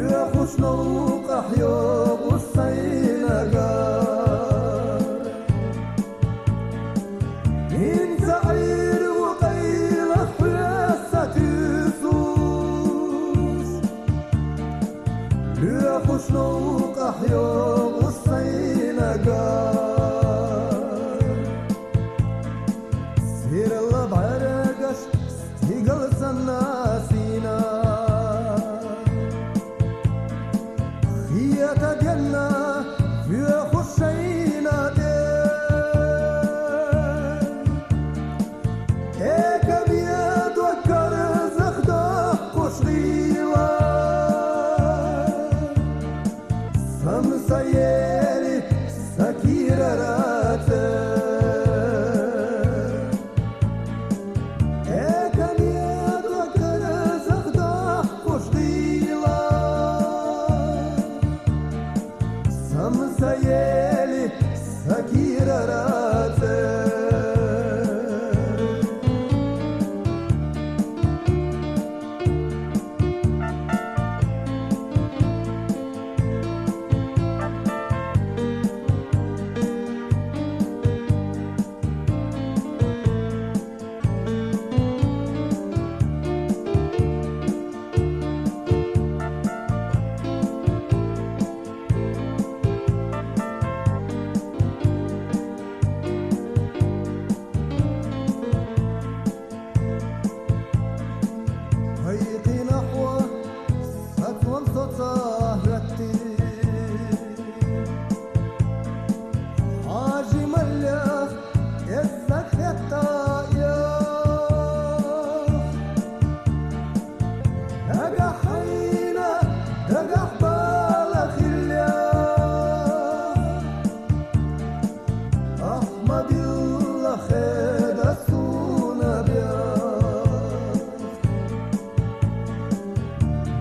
خوشنوق أحياب السينجار من زعير وقيل حراسة يسوس خوشنوق أحياب السينجار سير الله بعرقش ستيقل سناسينا يتجنى في خشينا هيك بيد وكر زخدة قشغيلة سمسيري سكيرة راتي هيك بيد وكر زخدة قشغيلة سمسيلي سكيرة راتي هيقي نحو سطوة سهرتي حاجي مليخ يزك الطايف دقا حينا دقا حبالك الياف أحمد الله خيد السونا بياف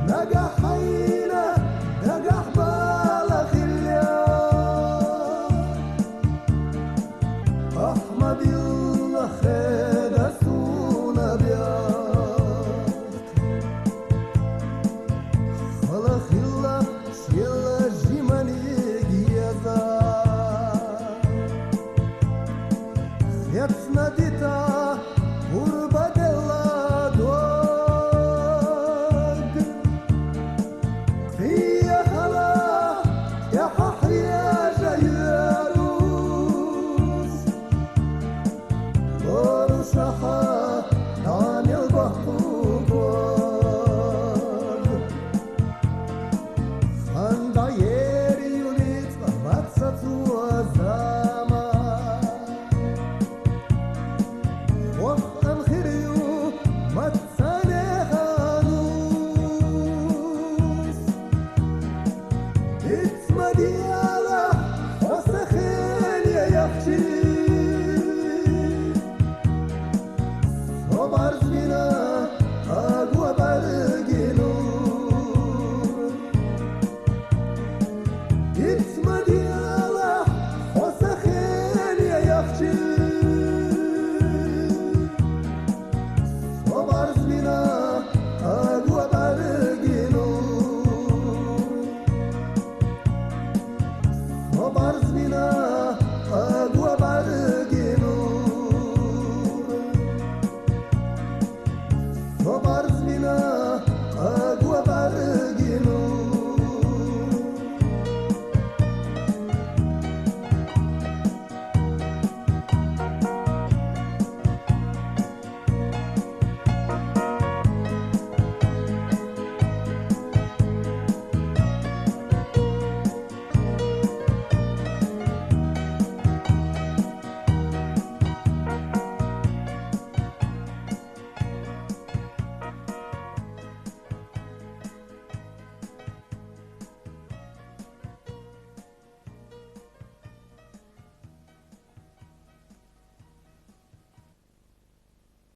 دقا حينا دقا حبالك الياف أحمد الله خير السونا بياف خلق الله شيل جمالي جيزا يتنا ديتا غربة دلا دوغ يا هلا يا ححي يا جيروس ورشحة عن البحر خند